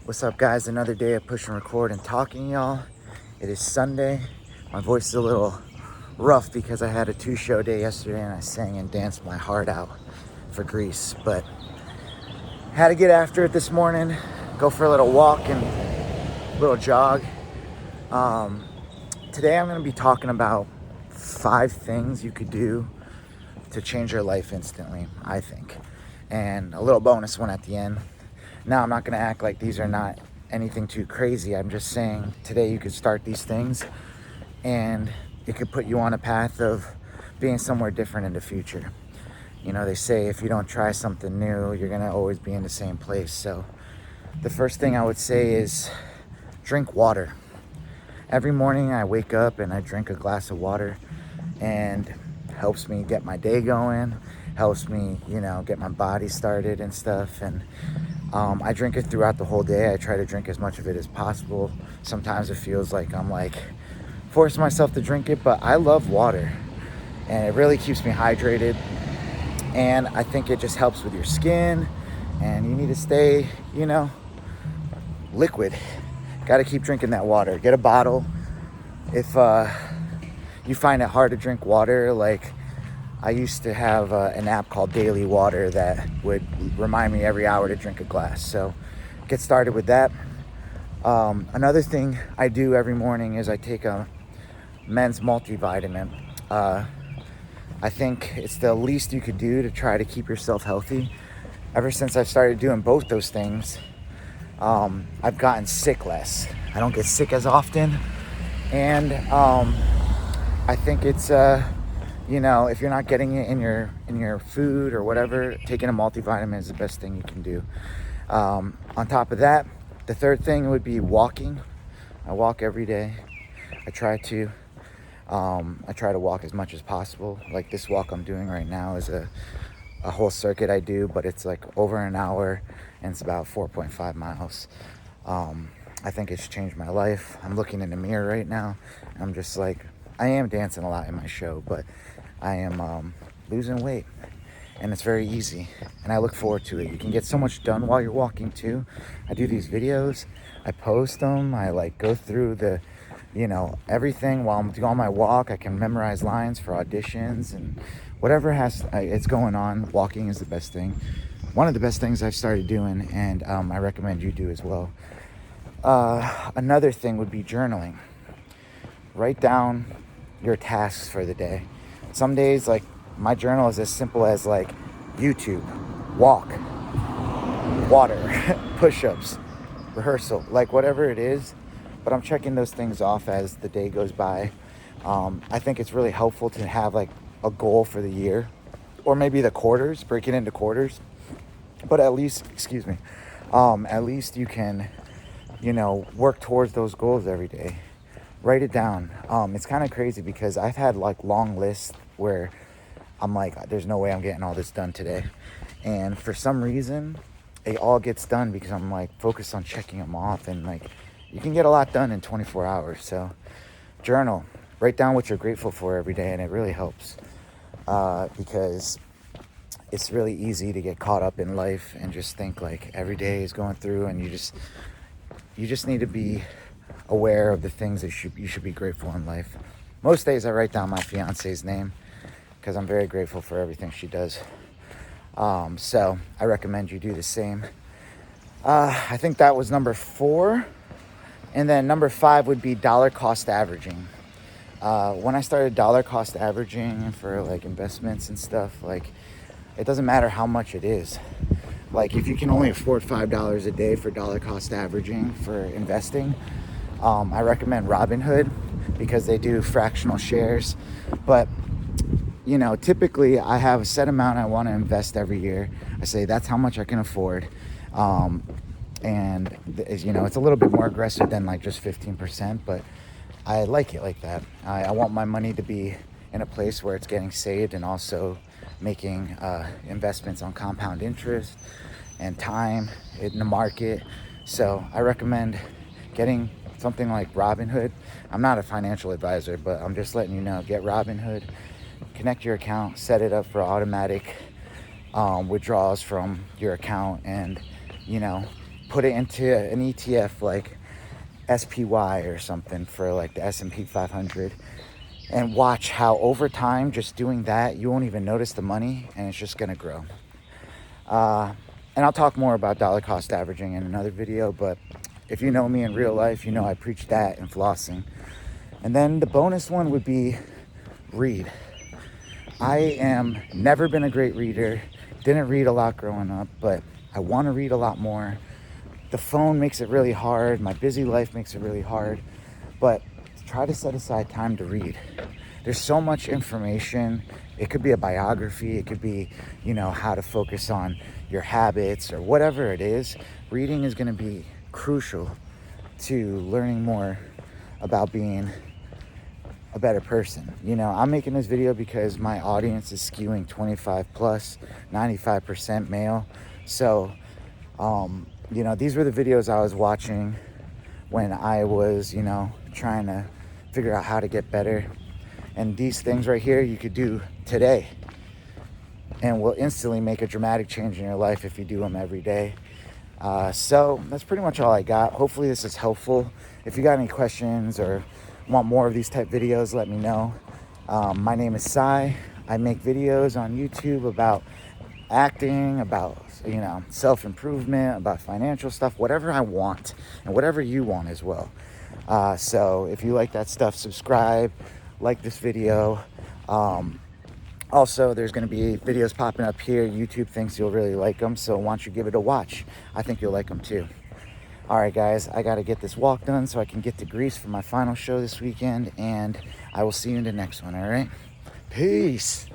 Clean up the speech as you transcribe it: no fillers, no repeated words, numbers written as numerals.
What's up, guys? Another day of push and record and talking, y'all. It is Sunday. My voice is a little rough because I had a 2-show day yesterday and I sang and danced my heart out for Greece. But had to get after it this morning, go for a little walk and a little jog. Today I'm going to be talking about 5 things you could do to change your life instantly, I think. And a little bonus one at the end. Now, I'm not going to act like these are not anything too crazy. I'm just saying today you could start these things and it could put you on a path of being somewhere different in the future. You know, they say if you don't try something new, you're going to always be in the same place. So the first thing I would say is drink water. Every morning I wake up and I drink a glass of water, and helps me get my day going, helps me, get my body started and stuff. And I drink it throughout the whole day. I try to drink as much of it as possible. Sometimes it feels like I'm forcing myself to drink it, but I love water and it really keeps me hydrated. And I think it just helps with your skin, and you need to stay, liquid. Got to keep drinking that water. Get a bottle. If you find it hard to drink water, I used to have an app called Daily Water that would remind me every hour to drink a glass. So get started with that. Another thing I do every morning is I take a men's multivitamin. I think it's the least you could do to try to keep yourself healthy. Ever since I've started doing both those things, I've gotten sick less. I don't get sick as often. And I think it's if you're not getting it in your food or whatever, taking a multivitamin is the best thing you can do. On top of that, the third thing would be walking. I walk every day. I try to walk as much as possible. Like this walk I'm doing right now is a whole circuit I do, but it's over an hour and it's about 4.5 miles. I think it's changed my life. I'm looking in the mirror right now. And I'm just I am dancing a lot in my show, but I am losing weight, and it's very easy, and I look forward to it. You can get so much done while you're walking too. I do these videos, I post them, I go through the everything while I'm doing my walk. I can memorize lines for auditions and whatever it's going on. Walking is the best thing, one of the best things I've started doing, and I recommend you do as well. Another thing would be journaling. Write down your tasks for the day. Some days, my journal is as simple as YouTube, walk, water, push-ups, rehearsal, whatever it is. But I'm checking those things off as the day goes by. I think it's really helpful to have a goal for the year, or maybe the quarters, break it into quarters. But at least you can, work towards those goals every day. Write it down. It's kind of crazy because I've had long lists where I'm there's no way I'm getting all this done today. And for some reason, it all gets done because I'm focused on checking them off. And you can get a lot done in 24 hours. So journal, write down what you're grateful for every day. And it really helps because it's really easy to get caught up in life and just think every day is going through, and you just need to be aware of the things that you should be grateful in life. Most days I write down my fiance's name because I'm very grateful for everything she does. So I recommend you do the same. I think that was number 4. And then number 5 would be dollar cost averaging. When I started dollar cost averaging for investments and stuff, it doesn't matter how much it is. If you can only afford $5 a day for dollar cost averaging for investing, I recommend Robinhood because they do fractional shares. But typically I have a set amount I want to invest every year. I say that's how much I can afford. And it's a little bit more aggressive than just 15%, but I like it like that. I want my money to be in a place where it's getting saved and also making investments on compound interest and time in the market. So I recommend getting something like Robinhood. I'm not a financial advisor, but I'm just letting you know, get Robinhood, connect your account, set it up for automatic withdrawals from your account, and put it into an ETF like SPY or something for like the S&P 500, and watch how over time, just doing that, you won't even notice the money, and it's just gonna grow. And I'll talk more about dollar cost averaging in another video, but if you know me in real life, you know I preach that and flossing. And then the bonus one would be read. I am never been a great reader, didn't read a lot growing up, but I want to read a lot more. The phone makes it really hard, my busy life makes it really hard, but try to set aside time to read. There's so much information. It could be a biography, it could be, you know, how to focus on your habits or whatever it is. Reading is going to be crucial to learning more about being a better person. You know, I'm making this video because my audience is skewing 25 plus, 95% male. So, you know, these were the videos I was watching when I was, you know, trying to figure out how to get better. And these things right here you could do today and will instantly make a dramatic change in your life if you do them every day. So that's pretty much all I got. Hopefully this is helpful. If you got any questions or want more of these type videos, let me know. My name is Sai. I make videos on YouTube about acting, about, you know, self-improvement, about financial stuff, whatever I want and whatever you want as well. So if you like that stuff, subscribe, like this video. Also, there's going to be videos popping up here. YouTube thinks you'll really like them, so why don't you give it a watch? I think you'll like them too. All right, guys, I got to get this walk done so I can get to Greece for my final show this weekend, and I will see you in the next one, all right? Peace.